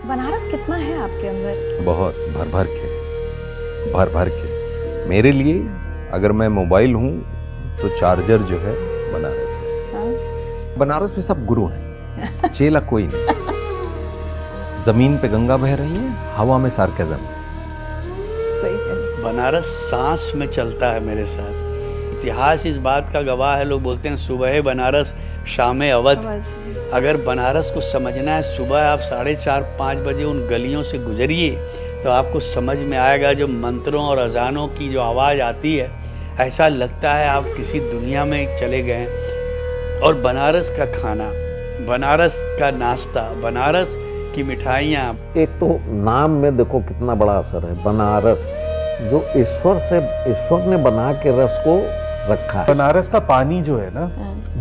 बनारस कितना है आपके अंदर? बहुत भर भर के मेरे लिए अगर मैं मोबाइल हूँ तो चार्जर जो है बनारस है। हाँ? बनारस में सब गुरु हैं, चेला कोई नहीं। जमीन पे गंगा बह रही है, हवा में सार्केज्म। सही है। बनारस सांस में चलता है मेरे साथ। इतिहास इस बात का गवाह है। लोग बोलते हैं सुबह बनारस शाम अवध। अगर बनारस को समझना है, सुबह आप 4:30-5 बजे उन गलियों से गुजरिए तो आपको समझ में आएगा। जो मंत्रों और अजानों की जो आवाज़ आती है, ऐसा लगता है आप किसी दुनिया में चले गए। और बनारस का खाना, बनारस का नाश्ता, बनारस की मिठाइयाँ। एक तो नाम में देखो कितना बड़ा असर है। बनारस जो ईश्वर ने बना के रस को रखा है। बनारस का पानी जो है ना,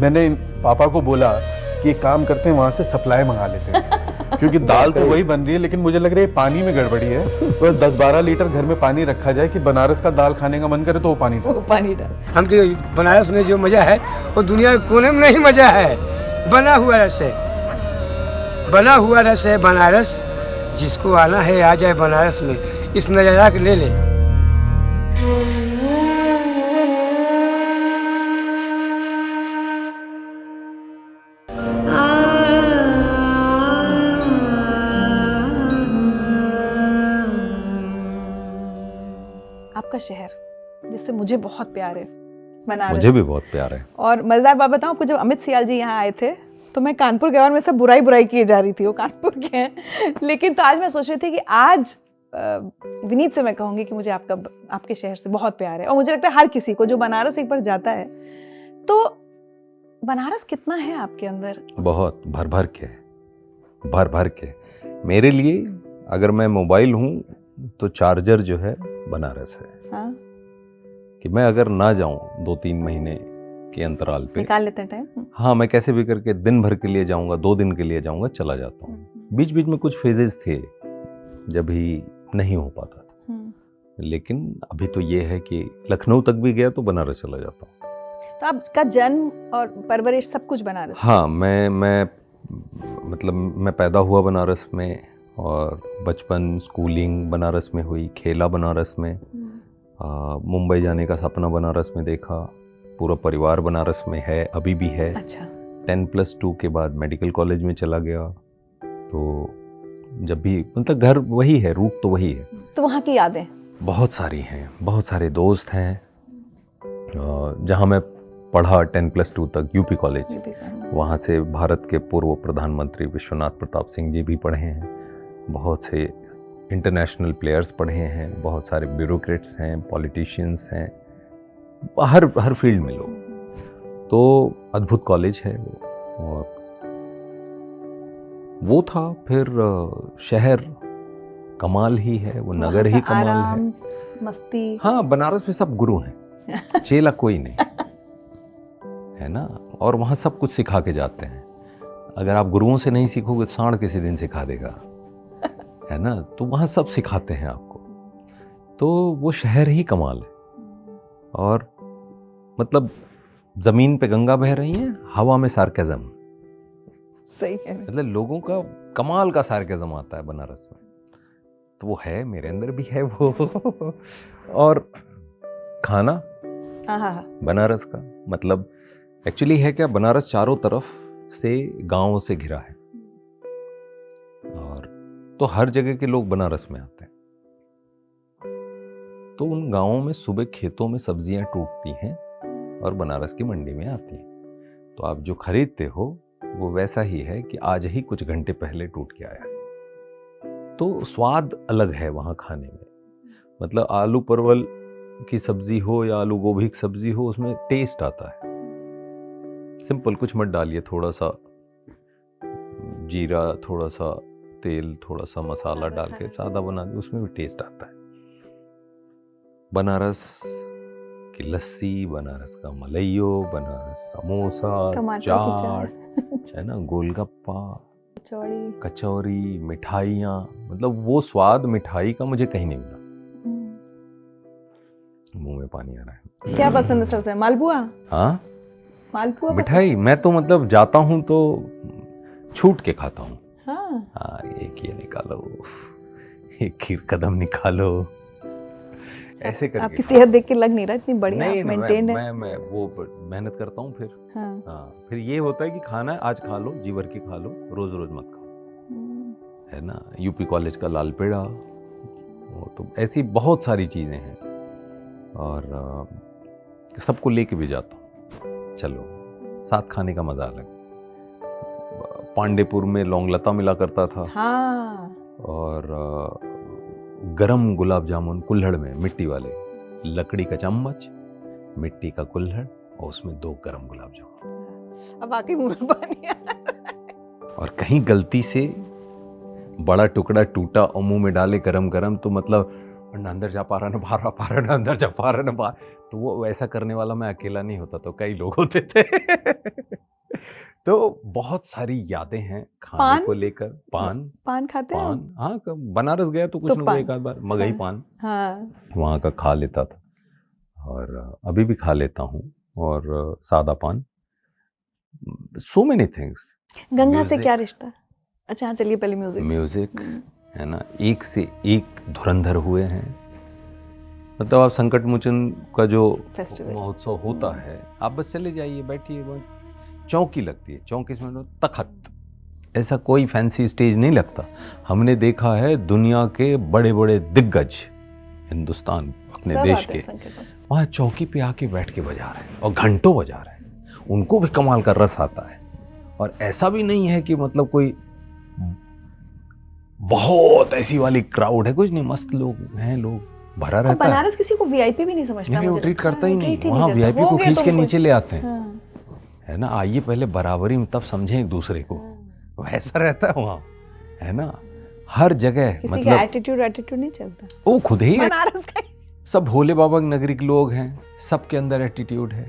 मैंने पापा को बोला कि एक काम करते हैं, वहाँ से सप्लाई मंगा लेते हैं क्योंकि दाल तो वही बन रही है, लेकिन मुझे लग रहा है पानी में गड़बड़ी है। तो 10-12 लीटर घर में पानी रखा जाए कि बनारस का दाल खाने का मन करे तो वो पानी डाल। हमके बनारस में जो मजा है वो दुनिया के कोने में नहीं मजा है। बना हुआ रस है बनारस। जिसको आना है आ जाए बनारस में, इस नज़ारा के ले ले। आपका शहर जिससे मुझे बहुत प्यार है, बनारस। मुझे भी बहुत प्यार है। और मजेदार बात बताऊं आपको, जब अमित सियाल जी यहाँ आए थे तो मैं कानपुर गया और मैं सब बुराई किए जा रही थी, वो कानपुर के हैं। लेकिन तो आज मैं सोच रही थी कि आज विनीत से मैं कहूँगी कि मुझे आपके शहर से बहुत प्यार है। और मुझे लगता है हर किसी को जो बनारस एक बार जाता है, तो बनारस कितना है आपके अंदर? बहुत भर भर के मेरे लिए अगर मैं मोबाइल हूँ तो चार्जर जो है बनारस है। हाँ? कि मैं अगर ना जाऊं 2-3 महीने के अंतराल पे, निकाल लेते हैं टाइम। हाँ, मैं कैसे भी करके दिन भर के लिए जाऊंगा, 2 दिन के लिए जाऊंगा, चला जाता हूँ। बीच बीच में कुछ फेजेस थे जब ही नहीं हो पाता था, लेकिन अभी तो ये है कि लखनऊ तक भी गया तो बनारस चला जाता हूँ। तो आपका जन्म और परवरिश सब कुछ बनारस? हाँ, मैं पैदा हुआ बनारस में और बचपन स्कूलिंग बनारस में हुई, खेला बनारस में, मुंबई जाने का सपना बनारस में देखा, पूरा परिवार बनारस में है, अभी भी है। अच्छा। 10+2 के बाद मेडिकल कॉलेज में चला गया। तो जब भी मतलब घर वही है, रूट तो वही है। तो वहाँ की यादें बहुत सारी हैं, बहुत सारे दोस्त हैं। जहाँ मैं पढ़ा 10+2 तक यूपी कॉलेज, वहाँ से भारत के पूर्व प्रधानमंत्री विश्वनाथ प्रताप सिंह जी भी पढ़े हैं, बहुत से इंटरनेशनल प्लेयर्स पढ़े हैं, बहुत सारे ब्यूरोक्रेट्स हैं, पॉलिटिशियंस हैं, हर फील्ड में लोग। तो अद्भुत कॉलेज है वो। और वो था। फिर शहर कमाल ही है, वो नगर ही कमाल है, मस्ती। हाँ, बनारस में सब गुरु हैं, चेला कोई नहीं है ना। और वहाँ सब कुछ सिखा के जाते हैं। अगर आप गुरुओं से नहीं सीखोगे तो सांड किसी दिन सिखा देगा, है ना। तो वहाँ सब सिखाते हैं आपको। तो वो शहर ही कमाल है। और मतलब जमीन पे गंगा बह रही है, हवा में सार्केज्म। सही है। मतलब लोगों का कमाल का सार्केज्म आता है बनारस में। तो वो है, मेरे अंदर भी है वो। और खाना बनारस का मतलब एक्चुअली है क्या, बनारस चारों तरफ से गांवों से घिरा है, और तो हर जगह के लोग बनारस में आते हैं। तो उन गांवों में सुबह खेतों में सब्जियां टूटती हैं और बनारस की मंडी में आती हैं। तो आप जो खरीदते हो वो वैसा ही है कि आज ही कुछ घंटे पहले टूट के आया। तो स्वाद अलग है वहाँ खाने में। मतलब आलू परवल की सब्जी हो या आलू गोभी की सब्जी हो, उसमें टेस्ट आता है। सिंपल, कुछ मत डालिए, थोड़ा सा जीरा, थोड़ा सा तेल, थोड़ा सा मसाला डाल के सादा बना दे, उसमें भी टेस्ट आता है। बनारस की लस्सी, बनारस का मलइयो, बनारस समोसा, चाट है ना, गोलगप्पा, कचौरी, मिठाइयाँ, मतलब वो स्वाद मिठाई का मुझे कहीं नहीं मिला। मुंह में पानी आ रहा है। क्या पसंद है सबसे? मालपुआ? हाँ, मालपुआ मिठाई मैं तो मतलब जाता हूँ तो छूट के खाता हूँ। हाँ एक ये निकालो, एक खीर कदम निकालो, ऐसे करके। आपकी सेहत देख के लग नहीं रहा इतनी बढ़िया नहीं, आप मेंटेन्ड है। मैं वो मेहनत करता हूँ फिर। हाँ फिर ये होता है कि खाना है आज खा लो, जी भर के खा लो, रोज रोज मत खाओ, है ना। यूपी कॉलेज का लाल पेड़ा, वो तो ऐसी बहुत सारी चीजें हैं, और सबको लेके भी जाता हूँ, चलो साथ खाने का मजा अलग। पांडेपुर में लौंगलता मिला करता था, हाँ और गरम गुलाब जामुन कुल्हड़ में, मिट्टी वाले, लकड़ी का चम्मच, मिट्टी का कुल्हड़, और उसमें 2 गरम गुलाब जामुन। अब वाकई मुंह में पानी आ रहा है। और कहीं गलती से बड़ा टुकड़ा टूटा और मुंह में डाले गरम गरम, तो मतलब ना अंदर जा पा रहा, ना बाहर आ पा रहा, ना अंदर जा पा रहा, ना बाहर। तो वो ऐसा करने वाला मैं अकेला नहीं होता, तो कई लोग होते थे। तो बहुत सारी यादें हैं खाने पान? को लेकर। पान खाते हैं पान, हाँ, बनारस गया तो कुछ तो ना कुछ पान। एक आध बार मगही हाँ। पान हाँ वहाँ का खा लेता था, और अभी भी खा लेता हूँ, और सादा पान, सो मेनी थिंग्स। गंगा से Music. क्या रिश्ता? अच्छा हाँ, चलिए पहले म्यूजिक। म्यूजिक है ना, एक से एक धुरंधर हुए हैं। मतलब आप संकट मोचन का जो फेस्टिवल महोत्सव होता है, आप बस चले जाइए, बैठिए, बस चौकी लगती है, चौकी में तखत, ऐसा कोई फैंसी स्टेज नहीं लगता। हमने देखा है दुनिया के बड़े बड़े दिग्गज, हिंदुस्तान अपने देश के, वहाँ चौकी पे आके बैठ के बजा रहे हैं और घंटों बजा रहे हैं, उनको भी कमाल का रस आता है। और ऐसा भी नहीं है कि मतलब कोई बहुत ऐसी वाली क्राउड है, कुछ नहीं, मस्त लोग हैं, लोग भरा रहता है। बनारस किसी को वीआईपी भी नहीं समझता, नहीं, वो मुझे ट्रीट लगता करता है। ही वो नहीं, treat ही वहाँ करता। वीआईपी हो को गया खींच के तुमको। नीचे ले आते हैं, हाँ। है ना। आइए पहले बराबरी में, तब समझें एक दूसरे को, वैसा रहता है वहाँ, है ना। हर जगह किसी मतलब का एटीट्यूड नहीं चलता। वो खुद ही बनारस का सब भोले बाबा की नगरी के लोग हैं, सबके अंदर एटीट्यूड है।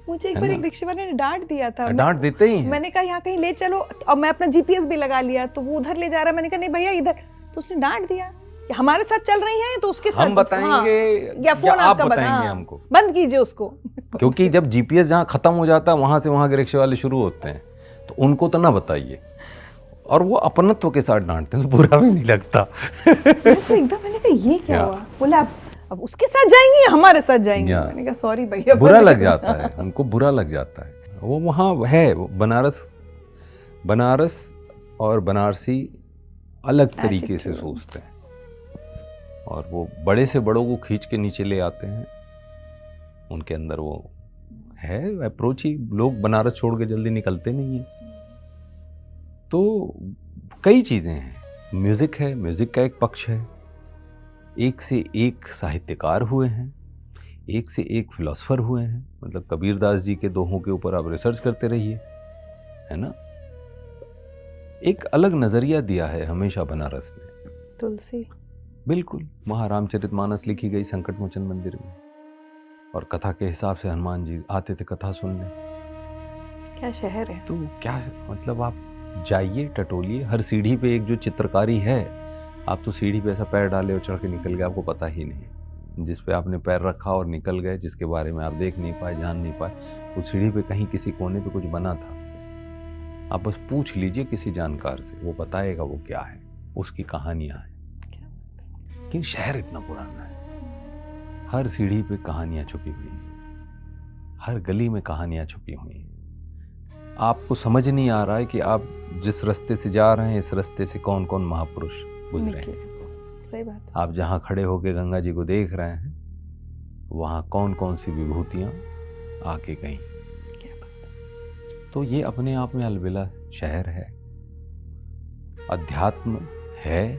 मुझे एक है बार ना? एक रिक्शे वाले ने डांट दिया था। डांट देते ही हैं। मैंने कहा यहाँ कहीं ले चलो, और मैं अपना जीपीएस भी लगा लिया, तो वो उधर ले जा रहा है, मैंने कहा नहीं भैया इधर, तो उसने डांट दिया कि हमारे साथ चल रही हैं तो उसके साथ हम बताएंगे या फोन या आप आपका बताएंगे हमको, बंद कीजिए उसको। क्योंकि जब जीपीएस जहाँ खत्म हो जाता है, वहां से वहां के रिक्शे वाले शुरू होते हैं, तो उनको तो ना बताइए। और वो अपनत्व के साथ डांटते हैं, तो बुरा भी नहीं लगता। तो एकदम मैंने कहा ये क्या हुआ, बोला अब उसके साथ जाएंगे या हमारे साथ जाएंगे। या। मैंने कहा सॉरी भैया, बुरा लग जाता है उनको, बुरा लग जाता है। वो वहाँ है, वो बनारस और बनारसी अलग तरीके से सोचते हैं, और वो बड़े से बड़ों को खींच के नीचे ले आते हैं। उनके अंदर वो है अप्रोच ही, लोग बनारस छोड़ के जल्दी निकलते नहीं हैं। तो कई चीज़ें हैं, म्यूज़िक है, म्यूज़िक का एक पक्ष है, एक से एक साहित्यकार हुए हैं, एक से एक फिलोसफर हुए हैं। मतलब कबीरदास जी के दोहों के ऊपर आप रिसर्च करते रहिए, है ना। एक अलग नज़रिया दिया है हमेशा बनारस ने। तुलसी बिल्कुल, वहाँ रामचरितमानस लिखी गई संकट मोचन मंदिर में, और कथा के हिसाब से हनुमान जी आते थे कथा सुनने। क्या शहर है। तो क्या मतलब, आप जाइए, टटोलिए, हर सीढ़ी पे एक जो चित्रकारी है, आप तो सीढ़ी पे ऐसा पैर डाले और चढ़ के निकल गए, आपको पता ही नहीं। जिस पे आपने पैर रखा और निकल गए, जिसके बारे में आप देख नहीं पाए, जान नहीं पाए, उस सीढ़ी पे कहीं किसी कोने पे कुछ बना था। आप बस पूछ लीजिए किसी जानकार से, वो बताएगा वो क्या है, उसकी कहानियां हैं। लेकिन शहर इतना पुराना है, हर सीढ़ी पे कहानियां छुपी हुई हैं, हर गली में कहानियां छुपी हुई हैं। आपको समझ नहीं आ रहा है कि आप जिस रास्ते से जा रहे हैं, इस रास्ते से कौन कौन महापुरुष गुजरे हैं। सही बात। आप जहाँ खड़े होकर गंगा जी को देख रहे हैं, वहाँ कौन कौन सी विभूतियाँ आके गई। तो ये अपने आप में अलबेला शहर है, अध्यात्म है,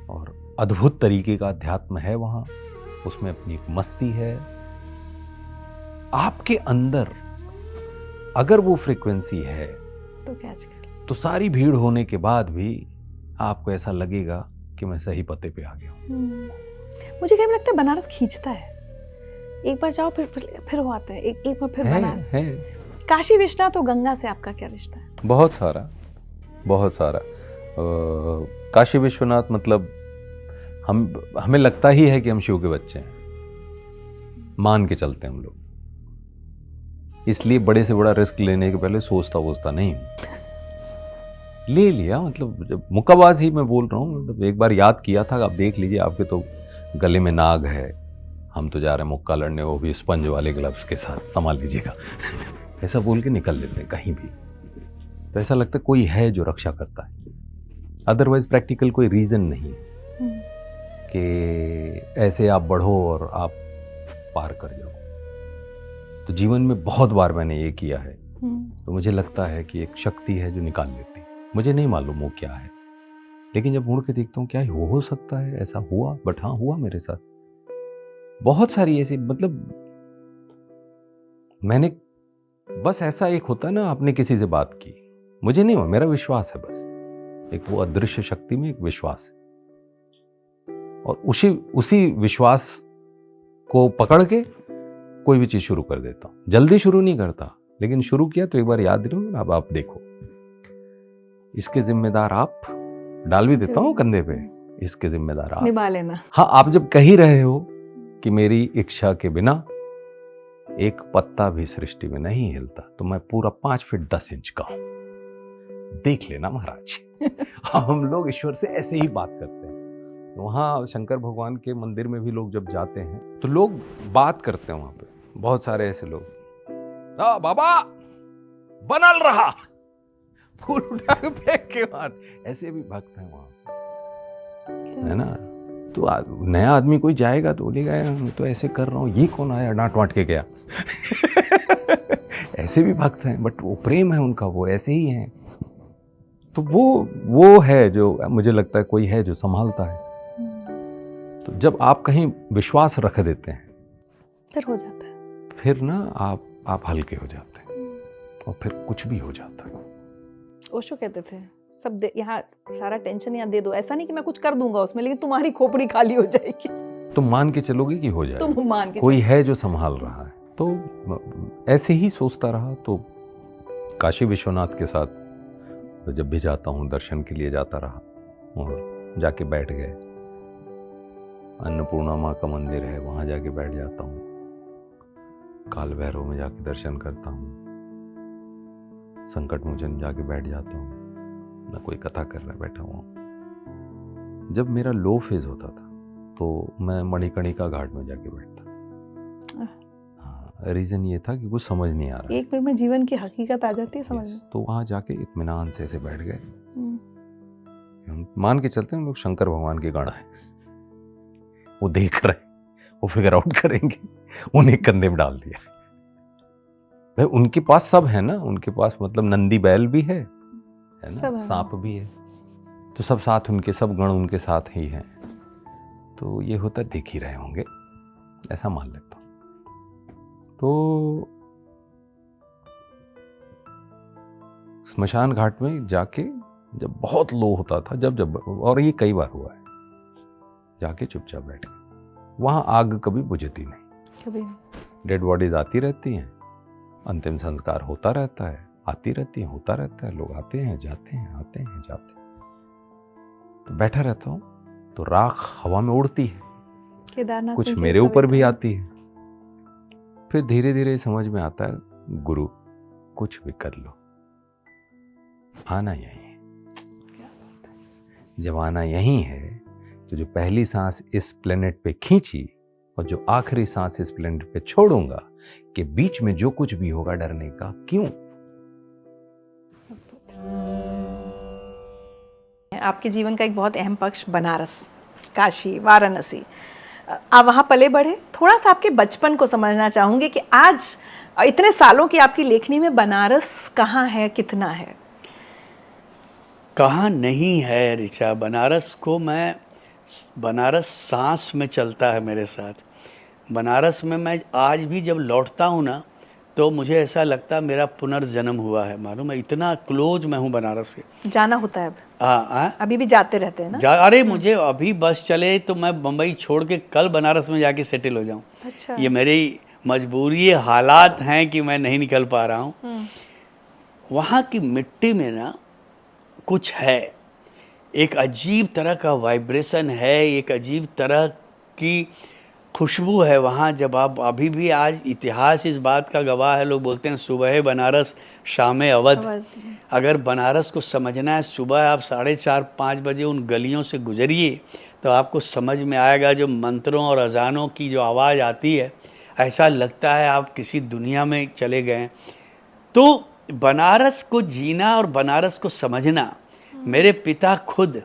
और अद्भुत तरीके का अध्यात्म है वहाँ। उसमें अपनी एक मस्ती है। आपके अंदर अगर वो फ्रीक्वेंसी है तो कैच कर, तो सारी भीड़ होने के बाद भी आपको ऐसा लगेगा कि मैं सही पते पे आ गया हूँ। मुझे क्या लगता है बनारस खींचता है, एक बार जाओ फिर वो आता है, एक बार फिर बनारस है। काशी विश्वनाथ तो गंगा से आपका क्या रिश्ता है? बहुत सारा काशी विश्वनाथ, मतलब हमें लगता ही है कि हम शिव के बच्चे हैं, मान के चलते हैं हम लोग। इसलिए बड़े से बड़ा रिस्क लेने के पहले सोचता नहीं हूँ। ले लिया, मतलब जब मुक्काबाज ही मैं बोल रहा हूँ, मतलब एक बार याद किया था, आप देख लीजिए आपके तो गले में नाग है, हम तो जा रहे हैं मुक्का लड़ने, वो भी स्पंज वाले ग्लव्स के साथ, संभाल लीजिएगा ऐसा बोल के निकल लेते हैं कहीं भी। तो ऐसा लगता है कोई है जो रक्षा करता है, अदरवाइज प्रैक्टिकल कोई रीजन नहीं कि ऐसे आप बढ़ो और आप पार कर जाओ। तो जीवन में बहुत बार मैंने ये किया है, तो मुझे लगता है कि एक शक्ति है जो निकाल लेती है। मुझे नहीं मालूम वो क्या है, लेकिन जब मुड़ के देखता हूँ क्या हो सकता है, ऐसा हुआ, बट हाँ हुआ मेरे साथ। बहुत सारी ऐसी, मतलब मैंने बस ऐसा एक होता है ना, आपने किसी से बात की, मुझे नहीं हुआ, मेरा विश्वास है बस, एक वो अदृश्य शक्ति में एक विश्वास है, और उसी विश्वास को पकड़ के कोई भी चीज शुरू कर देता हूं। जल्दी शुरू नहीं करता, लेकिन शुरू किया तो एक बार याद रहो, अब आप देखो, इसके जिम्मेदार आप, डाल भी देता हूं कंधे पे, इसके जिम्मेदार आप निभा लेना। हाँ, आप जब कह ही रहे हो कि मेरी इच्छा के बिना एक पत्ता भी सृष्टि में नहीं हिलता, तो मैं पूरा 5 फीट 10 इंच का हूं, देख लेना महाराज हम लोग ईश्वर से ऐसे ही बात करते हैं। वहां शंकर भगवान के मंदिर में भी लोग जब जाते हैं तो लोग बात करते हैं, वहां पे बहुत सारे ऐसे लोग, बाबा बनल रहा, फूल उठा के फेंक के मार, ऐसे भी भक्त हैं वहां, है ना। तो नया आदमी कोई जाएगा तो बोलेगा मैं तो ऐसे कर रहा हूँ, ये कौन आया डांट वाट के गया ऐसे भी भक्त हैं, बट वो प्रेम है उनका, वो ऐसे ही हैं। तो वो है जो मुझे लगता है कोई है जो संभालता है। तो जब आप कहीं विश्वास रख देते हैं फिर हो जाता है, फिर ना आप हल्के हो जाते हैं, और फिर कुछ भी हो जाता है। ओशो कहते थे सब यहाँ सारा टेंशन यहाँ दे दो, ऐसा नहीं कि मैं कुछ कर दूंगा उसमें, लेकिन तुम्हारी खोपड़ी खाली हो जाएगी। तुम मान के चलोगे कि हो जाए, तुम मान के कोई है जो संभाल रहा है। तो ऐसे ही सोचता रहा। तो काशी विश्वनाथ के साथ तो जब भी जाता हूँ दर्शन के लिए जाता रहा, और जाके बैठ गए, अन्नपूर्णा माँ का मंदिर है, वहां जाके बैठ जाता हूँ, काल भैरव में जाके दर्शन करता हूँ, संकट मोचन जाके बैठ जाता हूँ, ना कोई कथा कर रहा है, बैठा हुआ हूँ। जब मेरा लो फेज होता था तो मैं मणिकर्णिका घाट में जाके बैठता। हाँ, रीजन ये था कि कुछ समझ नहीं आ रहा, 1 मिनट में जीवन की हकीकत आ जाती है समझ में। तो वहां जाके इत्मीनान से ऐसे बैठ गए। हम मान के चलते हैं हम लोग शंकर भगवान के गण हैं, वो देख रहे, वो फिगर आउट करेंगे, उन्हें कंधे में डाल दिया। भाई उनके पास सब है ना, उनके पास मतलब नंदी बैल भी है ना, सांप भी है, तो सब साथ उनके, सब गण उनके साथ ही हैं। तो ये होता देख ही रहे होंगे, ऐसा मान लेता हूं। तो स्मशान घाट में जाके जब बहुत लो होता था, जब और ये कई बार हुआ है, जाके चुपचाप बैठ गए। वहां आग कभी बुझती नहीं, कभी डेड बॉडीज आती रहती हैं, अंतिम संस्कार होता रहता है, आती रहती है, होता रहता है, लोग आते हैं जाते हैं, आते हैं जाते हैं। तो बैठा रहता हूँ तो राख हवा में उड़ती है, केदारनाथ कुछ मेरे ऊपर भी आती है। फिर धीरे धीरे समझ में आता है, गुरु कुछ भी कर लो, आना यही है। जब आना यही है तो जो पहली सांस इस प्लेनेट पे खींची और जो आखिरी सांस इस प्लेनेट पे छोड़ूंगा, के बीच में जो कुछ भी होगा डरने का क्यों। आपके जीवन का एक बहुत अहम पक्ष बनारस, काशी, वाराणसी, आप वहाँ पले बढ़े। थोड़ा सा आपके बचपन को समझना चाहूँगी कि आज इतने सालों की आपकी लेखनी में बनारस कहाँ है, कितना है? कहाँ नहीं है ऋचा, बनारस सांस में चलता है मेरे साथ। बनारस में मैं आज भी जब लौटता हूँ ना, तो मुझे ऐसा लगता है मेरा पुनर्जन्म हुआ है। मालूम है, इतना क्लोज मैं हूँ बनारस से। जाना होता है अब? हाँ, अभी भी जाते रहते हैं ना? अरे मुझे अभी बस चले तो मैं बम्बई छोड़ के कल बनारस में जाके सेटल हो जाऊँ। अच्छा। ये मेरी मजबूरी, हालात हैं कि मैं नहीं निकल पा रहा हूँ। वहाँ की मिट्टी में ना कुछ है, एक अजीब तरह का वाइब्रेशन है, एक अजीब तरह की खुशबू है वहाँ। जब आप अभी भी आज इतिहास इस बात का गवाह है, लोग बोलते हैं सुबह बनारस शाम अवध। अगर बनारस को समझना है, सुबह आप 4:30-5 बजे उन गलियों से गुजरिए तो आपको समझ में आएगा। जो मंत्रों और अजानों की जो आवाज़ आती है, ऐसा लगता है आप किसी दुनिया में चले गए। तो बनारस को जीना और बनारस को समझना, मेरे पिता खुद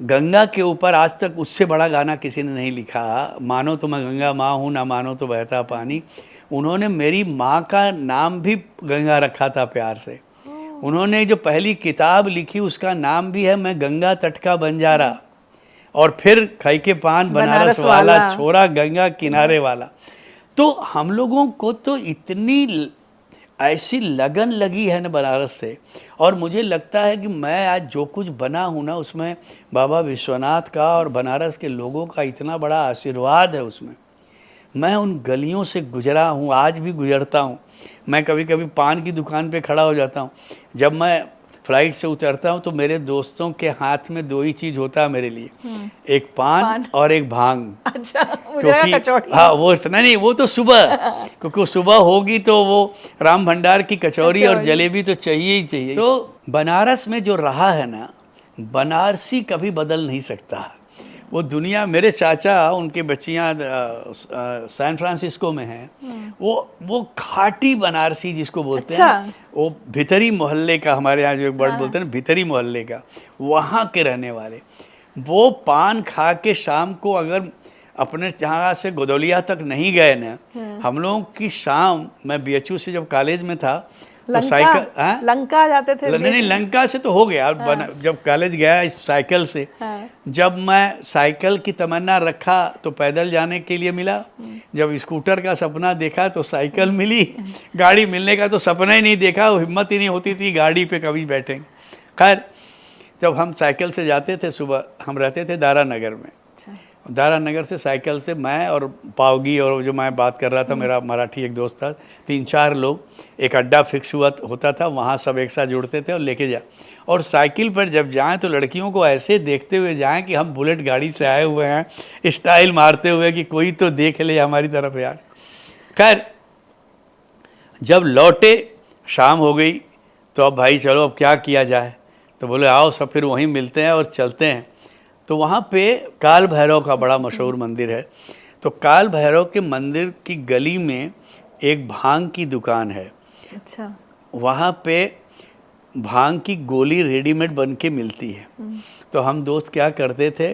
गंगा के ऊपर आज तक उससे बड़ा गाना किसी ने नहीं लिखा, मानो तो मैं गंगा माँ हूँ ना मानो तो बहता पानी। उन्होंने मेरी माँ का नाम भी गंगा रखा था प्यार से। उन्होंने जो पहली किताब लिखी उसका नाम भी है मैं गंगा तट का बंजारा, और फिर खाई के पान बनारस वाला, छोरा गंगा किनारे वाला। तो हम लोगों को तो इतनी ऐसी लगन लगी है ना बनारस से, और मुझे लगता है कि मैं आज जो कुछ बना हूँ ना उसमें बाबा विश्वनाथ का और बनारस के लोगों का इतना बड़ा आशीर्वाद है उसमें। मैं उन गलियों से गुजरा हूँ, आज भी गुजरता हूँ। मैं कभी कभी पान की दुकान पे खड़ा हो जाता हूँ। जब मैं फ्लाइट से उतरता हूँ तो मेरे दोस्तों के हाथ में 2 ही चीज़ होता है मेरे लिए, एक पान और एक भांग। अच्छा, मुझे लगा कचौड़ी। हाँ, वो नहीं, वो तो सुबह क्योंकि सुबह होगी तो वो राम भंडार की कचौरी और जलेबी तो चाहिए ही चाहिए। तो बनारस में जो रहा है ना, बनारसी कभी बदल नहीं सकता। वो दुनिया, मेरे चाचा उनके बच्चियाँ सैन फ्रांसिस्को में हैं, वो खाटी बनारसी जिसको बोलते हैं, वो भितरी मोहल्ले का, हमारे यहाँ जो एक वर्ड बोलते हैं ना भितरी मोहल्ले का, वहाँ के रहने वाले। वो पान खा के शाम को अगर अपने जहाँ से गोदौलिया तक नहीं गए ना, हम लोगों की शाम, मैं BHU से जब कॉलेज में था तो साइकिल, लंका जाते थे। नहीं, लंका से तो हो गया। जब कॉलेज गया इस साइकिल से, जब मैं साइकिल की तमन्ना रखा तो पैदल जाने के लिए मिला, जब स्कूटर का सपना देखा तो साइकिल मिली, गाड़ी मिलने का तो सपना ही नहीं देखा, वो हिम्मत ही नहीं होती थी गाड़ी पे कभी बैठेंगे। खैर, जब हम साइकिल से जाते थे सुबह, हम रहते थे दारा नगर में, दारा नगर से साइकिल से मैं और पावगी और जो मैं बात कर रहा था, मेरा मराठी एक दोस्त था, 3-4 लोग, एक अड्डा फिक्स होता था, वहाँ सब एक साथ जुड़ते थे और लेके जा, और साइकिल पर जब जाएं तो लड़कियों को ऐसे देखते हुए जाएं कि हम बुलेट गाड़ी से आए हुए हैं, स्टाइल मारते हुए कि कोई तो देख ले हमारी तरफ यार। खैर, जब लौटे, शाम हो गई, तो अब भाई चलो अब क्या किया जाए, तो बोले आओ सब फिर वहीं मिलते हैं और चलते हैं। तो वहाँ पे काल भैरव का बड़ा मशहूर मंदिर है। तो काल भैरव के मंदिर की गली में एक भांग की दुकान है। अच्छा। वहाँ पे भांग की गोली रेडीमेड बन के मिलती है। तो हम दोस्त क्या करते थे,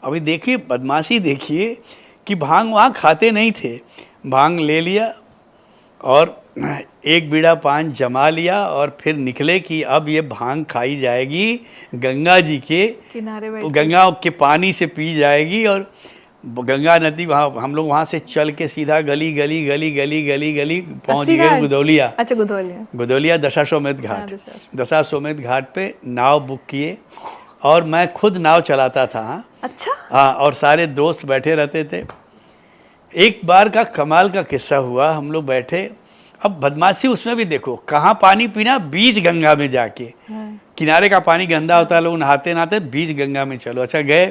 अभी देखिए बदमाशी देखिए कि भांग वहाँ खाते नहीं थे, भांग ले लिया और एक बीड़ा पान जमा लिया और फिर निकले कि अब ये भांग खाई जाएगी गंगा जी के किनारे, गंगा के पानी से पी जाएगी। और गंगा नदी, वहाँ हम लोग वहाँ से चल के सीधा गली गली गली गली गली गली पहुँच गए गुदौलिया। अच्छा, गुदौलिया दशाश्वमेध घाट। दशाश्वमेध घाट पे नाव बुक किए और मैं खुद नाव चलाता था। अच्छा। हाँ, और सारे दोस्त बैठे रहते थे। एक बार का कमाल का किस्सा हुआ, हम लोग बैठे, अब बदमाशी उसमें भी देखो, कहाँ पानी पीना, बीच गंगा में जाके, किनारे का पानी गंदा होता है, लोग नहाते नहाते, बीच गंगा में चलो। अच्छा गए,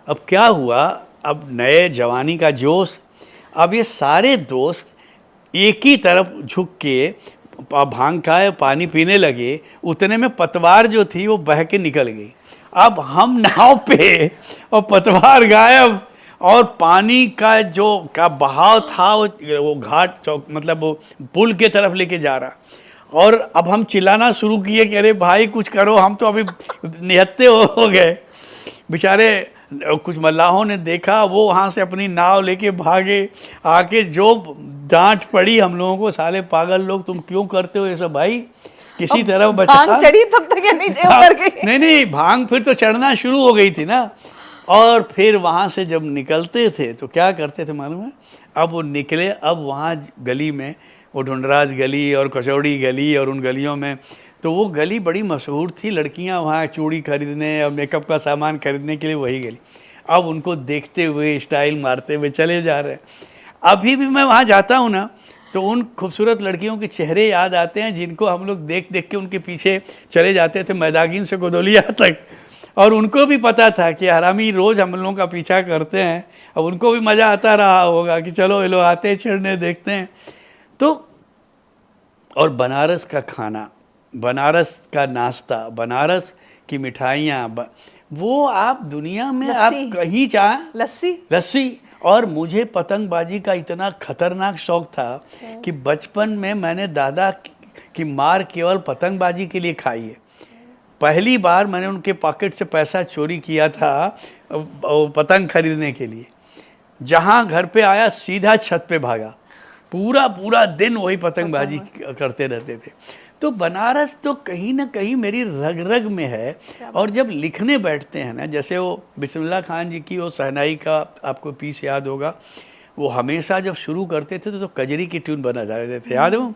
अब क्या हुआ, अब नए जवानी का जोश, अब ये सारे दोस्त एक ही तरफ झुक के भांग खाए पानी पीने लगे। उतने में पतवार जो थी वो बह के निकल गई। अब हम नाव पे और पतवार गायब, और पानी का जो का बहाव था वो घाट चौक, मतलब वो पुल के तरफ लेके जा रहा। और अब हम चिल्लाना शुरू किए कि अरे भाई कुछ करो, हम तो अभी निहत्ते हो गए। बेचारे कुछ मल्लाहों ने देखा, वो वहाँ से अपनी नाव लेके भागे, आके जो डांट पड़ी हम लोगों को, साले पागल लोग तुम क्यों करते हो ये सब भाई, किसी तरह बचा। भांग चढ़ी तब तक या नीचे उतर गई? नहीं, भांग फिर तो चढ़ना शुरू हो गई थी ना। और फिर वहाँ से जब निकलते थे तो क्या करते थे मालूम है, अब वो निकले, अब वहाँ गली में वो ढूंढराज गली और कचौड़ी गली और उन गलियों में, तो वो गली बड़ी मशहूर थी, लड़कियाँ वहाँ चूड़ी खरीदने और मेकअप का सामान खरीदने के लिए वही गली। अब उनको देखते हुए स्टाइल मारते हुए चले जा रहे हैं। अभी भी मैं वहाँ जाता हूँ ना तो उन खूबसूरत लड़कियों के चेहरे याद आते हैं जिनको हम लोग देख देख के उनके पीछे चले जाते थे, मैदागिन से गोदौलिया तक। और उनको भी पता था कि हरामी रोज़ हम लोगों का पीछा करते हैं, अब उनको भी मज़ा आता रहा होगा कि चलो ये लोग आते हैं चिढ़ने देखते हैं। तो और बनारस का खाना, बनारस का नाश्ता, बनारस की मिठाइयाँ, वो आप दुनिया में आप लस्सी। कहीं चाहें, लस्सी। और मुझे पतंगबाजी का इतना खतरनाक शौक था कि बचपन में मैंने दादा की मार केवल पतंगबाजी के लिए खाई है। पहली बार मैंने उनके पॉकेट से पैसा चोरी किया था पतंग खरीदने के लिए। जहाँ घर पे आया सीधा छत पे भागा, पूरा पूरा दिन वही पतंगबाजी करते रहते थे। तो बनारस तो कहीं ना कहीं मेरी रग रग में है। और जब लिखने बैठते हैं ना, जैसे वो बिस्मिल्लाह खान जी की वो सहनाई का आपको पीस याद होगा, वो हमेशा जब शुरू करते थे तो कजरी की ट्यून बना जाते थे, याद हो?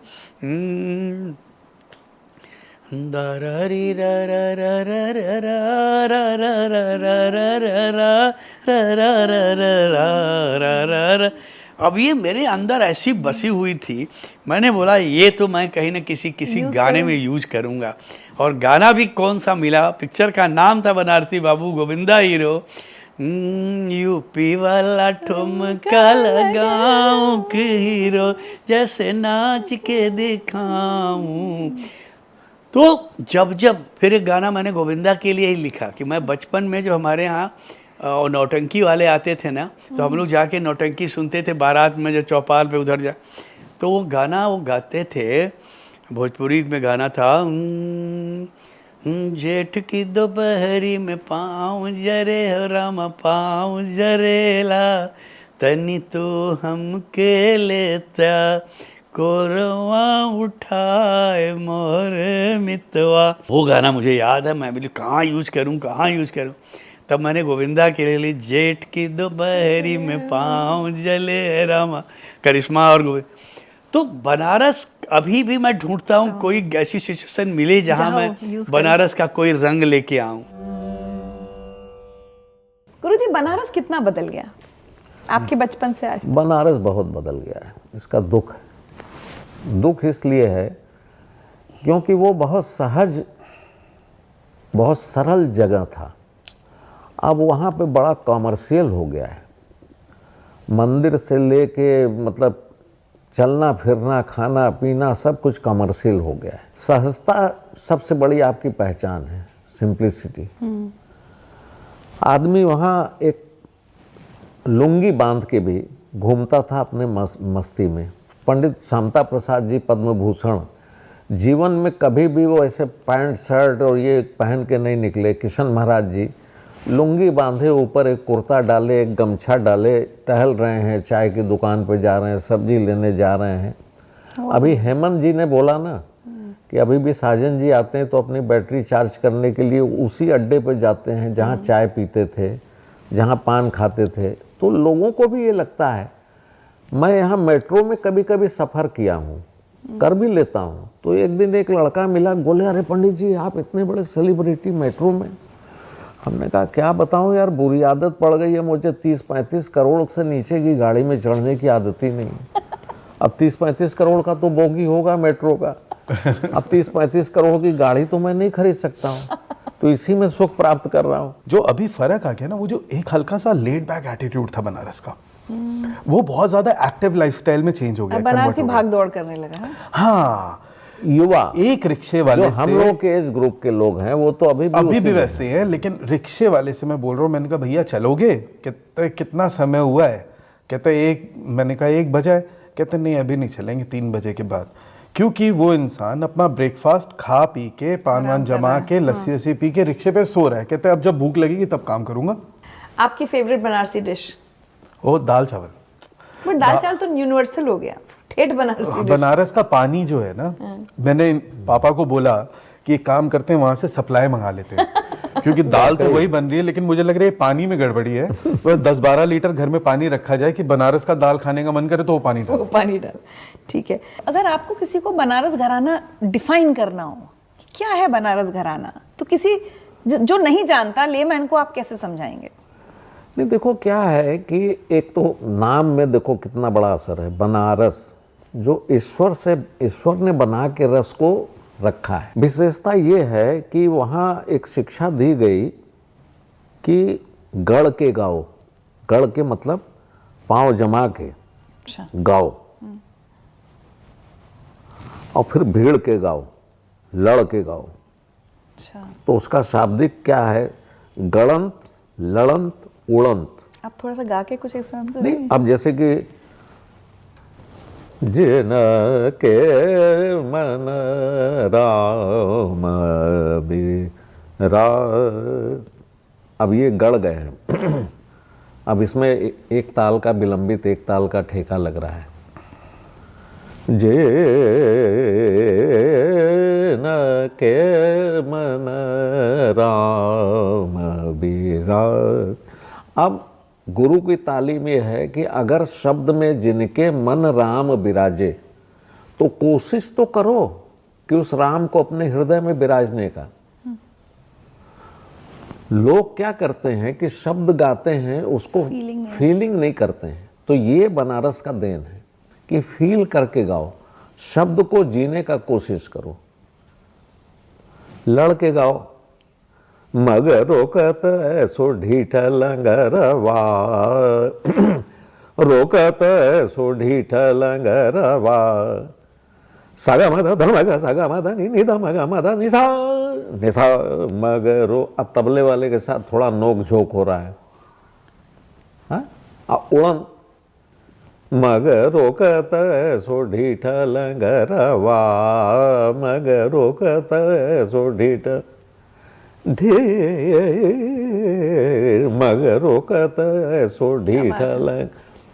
अब ये मेरे अंदर ऐसी बसी हुई थी, मैंने बोला ये तो मैं कहीं ना किसी गाने में यूज करूँगा। और गाना भी कौन सा मिला, पिक्चर का नाम था बनारसी बाबू गोविंदा हीरो। यूपी वाला ठुमका लगाऊं कि हीरो जैसे नाच के दिखाऊं। तो जब फिर एक गाना मैंने गोविंदा के लिए ही लिखा कि मैं बचपन में जब हमारे यहाँ नौटंकी वाले आते थे ना, तो हम लोग जाके नौटंकी सुनते थे बारात में, जो चौपाल पे उधर जा, तो वो गाना वो गाते थे, भोजपुरी में गाना था, जेठ की दोपहरी में पाँव जरे हो रामा पाँव जरेला, तनी तो हमके लेता कोरवा उठाए मोर मितवा। वो गाना मुझे याद है, मैं बोली कहाँ यूज करूँ। तब मैंने गोविंदा के लिए जेठ की दोपहरी में पाँव जले रामा, करिश्मा और गोविंद। तो बनारस अभी भी मैं ढूंढता हूँ कोई ऐसी सिचुएशन मिले जहाँ मैं बनारस का कोई रंग लेके आऊँ। गुरुजी, बनारस कितना बदल गया आपके बचपन से आज तक? बनारस बहुत बदल गया है, इसका दुख है। दुख इसलिए है क्योंकि वो बहुत सहज, बहुत सरल जगह था। अब वहाँ पे बड़ा कॉमर्शियल हो गया है। मंदिर से लेके मतलब चलना फिरना, खाना पीना, सब कुछ कमर्शियल हो गया है। सहजता सबसे बड़ी आपकी पहचान है, सिंप्लिसिटी। आदमी वहाँ एक लुंगी बांध के भी घूमता था अपने मस्ती में। पंडित शांता प्रसाद जी पद्म भूषण, जीवन में कभी भी वो ऐसे पैंट शर्ट और ये पहन के नहीं निकले। किशन महाराज जी लुंगी बांधे, ऊपर एक कुर्ता डाले, एक गमछा डाले, टहल रहे हैं, चाय की दुकान पे जा रहे हैं, सब्जी लेने जा रहे हैं। अभी हेमंत जी ने बोला ना कि अभी भी साजन जी आते हैं तो अपनी बैटरी चार्ज करने के लिए उसी अड्डे पे जाते हैं जहाँ चाय पीते थे, जहाँ पान खाते थे। तो लोगों को भी ये लगता है। मैं यहाँ मेट्रो में कभी कभी सफ़र किया हूँ, कर भी लेता हूँ। तो एक दिन एक लड़का मिला, बोले अरे पंडित जी आप इतने बड़े सेलिब्रिटी मेट्रो में। हमने कहा क्या बताऊं यार, बुरी आदत पड़ गई है मुझे। 30-35 करोड़ से नीचे की गाड़ी में चढ़ने की आदत ही नहीं। अब 30-35 करोड़ का तो बोगी होगा मेट्रो का, अब 30-35 करोड़ की गाड़ी तो मैं नहीं खरीद सकता हूँ, तो इसी में सुख प्राप्त कर रहा हूँ। जो अभी फर्क आ गया ना, वो जो एक हल्का सा लेड बैक एटीट्यूड था बनारस का, वो बहुत ज्यादा एक्टिव लाइफस्टाइल में चेंज हो गया। बनारसी भाग दौड़ करने लगा है। हाँ, युवा एक रिक्शे वाले जो हम लोग के एज ग्रुप के लोग हैं वो तो अभी भी वैसे ही है। लेकिन रिक्शे वाले से मैं बोल रहा हूँ, मैंने कहा भैया चलोगे? कहते कितना समय हुआ है? कहते मैंने कहा 1 बजा है। कहते नहीं अभी नहीं चलेंगे, 3 बजे के बाद। क्योंकि वो इंसान अपना ब्रेकफास्ट खा पी के, पान वान जमा के, लस्सी वस्सी पी के रिक्शे पे सो रहा है। कहते अब जब भूख लगेगी तब काम करूंगा। आपकी फेवरेट बनारसी डिश? वो दाल चावल। बट दाल चावल तो यूनिवर्सल हो गया, ठेठ बनारसी डिश। बनारस का पानी जो है ना, मैंने पापा को बोला कि एक काम करते हैं, वहां से सप्लाई मंगा लेते हैं। क्योंकि दाल तो वही बन रही है, लेकिन मुझे लग रहा है पानी में गड़बड़ी है। तो 10-12 लीटर घर में पानी रखा जाए कि बनारस का दाल खाने का मन करे तो वो पानी डाल। ठीक है। अगर आपको किसी को बनारस घराना डिफाइन करना हो, क्या है बनारस घराना, तो किसी जो नहीं जानता लेमैन को आप कैसे समझाएंगे? नहीं, देखो क्या है कि एक तो नाम में देखो कितना बड़ा असर है। बनारस जो ईश्वर ने बना के रस को रखा है। विशेषता ये है कि वहाँ एक शिक्षा दी गई कि गढ़ के गाओ, गढ़ के मतलब पांव जमा के अच्छा गाओ, और फिर भीड़ के गाओ, लड़ के गाओ। अच्छा, तो उसका शाब्दिक क्या है? गड़ंत, लड़ंत, उड़ंत। आप थोड़ा सा गा के कुछ इसमें हमसे नहीं, अब जैसे कि जिन के मन राम बिरा, अब ये गड़ गए हैं। अब इसमें एक ताल का विलंबित, एक ताल का ठेका लग रहा है। जिन के मन राम बिरा। अब गुरु की तालीम ये है कि अगर शब्द में जिनके मन राम विराजे तो कोशिश तो करो कि उस राम को अपने हृदय में विराजने का। लोग क्या करते हैं कि शब्द गाते हैं, उसको फीलिंग नहीं करते हैं। तो ये बनारस का देन है कि फील करके गाओ, शब्द को जीने का कोशिश करो। लड़ के गाओ, मग रोकत सो ढीठ लंगरवा, रोकत सो ढीठ लंगरवा, सागा मद धमग सागा मद नि धमग मद निसा निसा मग रो। अब तबले वाले के साथ थोड़ा नोक झोंक हो रहा है। हाँ, उड़न, मग रोकत सो ढीठ लंगरवा, मग रोकत सो ढीठ ढेर, मग रोकत सो ढीठ लंग।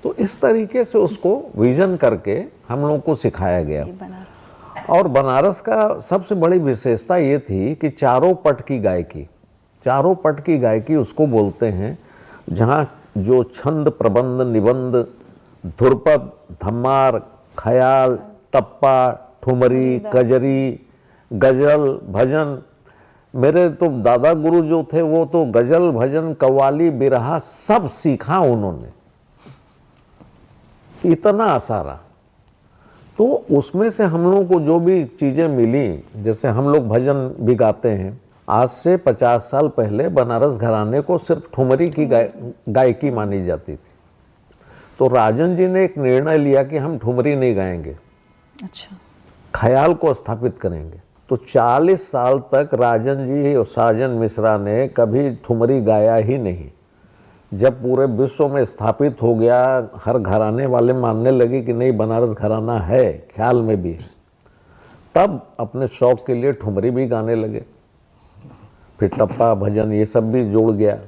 तो इस तरीके से उसको विजन करके हम लोगों को सिखाया गया। बनारस और बनारस का सबसे बड़ी विशेषता ये थी कि चारों पट की गायकी, चारों पट की गायकी उसको बोलते हैं जहाँ जो छंद, प्रबंध, निबंध, ध्रुपद, धम्मार, ख्याल, टप्पा, ठुमरी, कजरी, गजल, भजन। मेरे तो दादा गुरु जो थे वो तो गजल, भजन, कव्वाली, बिरहा सब सीखा उन्होंने, इतना सारा। तो उसमें से हम लोगों को जो भी चीज़ें मिली, जैसे हम लोग भजन भी गाते हैं। आज से 50 साल पहले बनारस घराने को सिर्फ ठुमरी की गायकी मानी जाती थी। तो राजन जी ने एक निर्णय लिया कि हम ठुमरी नहीं गाएंगे, अच्छा, ख्याल को स्थापित करेंगे। तो 40 साल तक राजन जी और साजन मिश्रा ने कभी ठुमरी गाया ही नहीं। जब पूरे विश्व में स्थापित हो गया, हर घराने वाले मानने लगे कि नहीं बनारस घराना है, ख्याल में भी, तब अपने शौक के लिए ठुमरी भी गाने लगे। फिर टप्पा, भजन, ये सब भी जुड़ गया।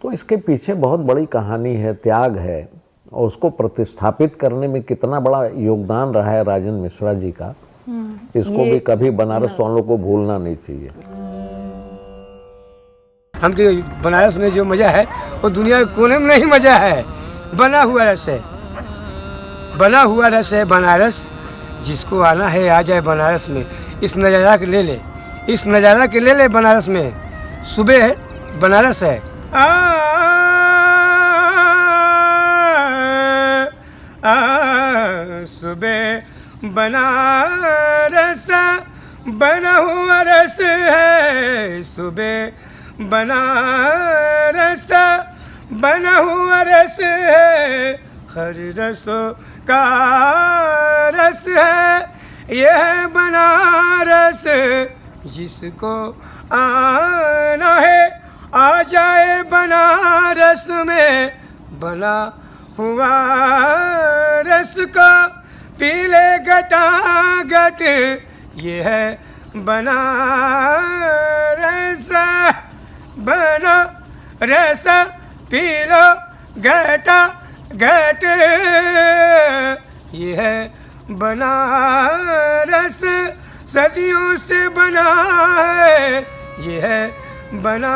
तो इसके पीछे बहुत बड़ी कहानी है, त्याग है, और उसको प्रतिस्थापित करने में कितना बड़ा योगदान रहा है राजन मिश्रा जी का, इसको भी कभी बनारस वालों को भूलना नहीं चाहिए। हमके बनारस में जो मज़ा है वो दुनिया के कोने में नहीं मज़ा है। बना हुआ रस है, बना हुआ रस है बनारस। जिसको आना है आ जाए बनारस में, इस नज़ारा के ले ले, इस नज़ारा के ले ले बनारस में। सुबह है बनारस है, सुबह बनारस बना हुआ रस है, सुबह बनारस बना हुआ रस है, हर रसों का रस है यह बनारस। जिसको आना है आ जाए बनारस में, बना हुआ रस का पीले गटागट ये है बनारस। बना रस पीलो गटा गट ये है बनारस। सदियों से बना है ये है बनारस,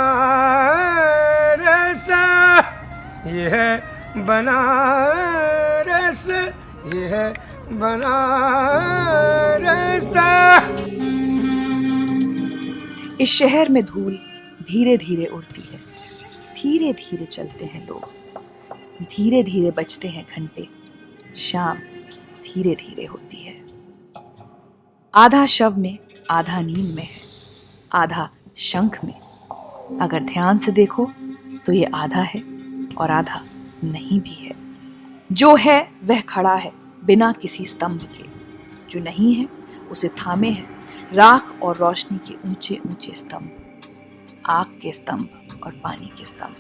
ये है बनारस, ये है बनारस। इस शहर में धूल धीरे धीरे उड़ती है, धीरे धीरे चलते हैं लोग, धीरे धीरे बजते हैं घंटे, शाम धीरे धीरे होती है। आधा शव में, आधा नींद में है, आधा शंख में, अगर ध्यान से देखो तो ये आधा है और आधा नहीं भी है। जो है वह खड़ा है बिना किसी स्तंभ के, जो नहीं है उसे थामे है राख और रोशनी के ऊंचे ऊंचे स्तंभ, आग के स्तंभ और पानी के स्तंभ,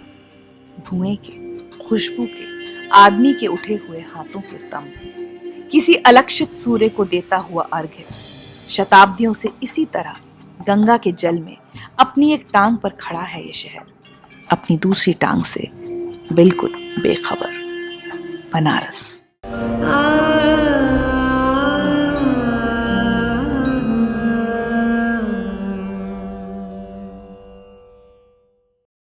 धुएं के, खुशबू के, आदमी के उठे हुए हाथों के स्तंभ, किसी अलक्षित सूर्य को देता हुआ अर्घ्य। शताब्दियों से इसी तरह गंगा के जल में अपनी एक टांग पर खड़ा है ये शहर, अपनी दूसरी टांग से बिल्कुल बेखबर। बनारस।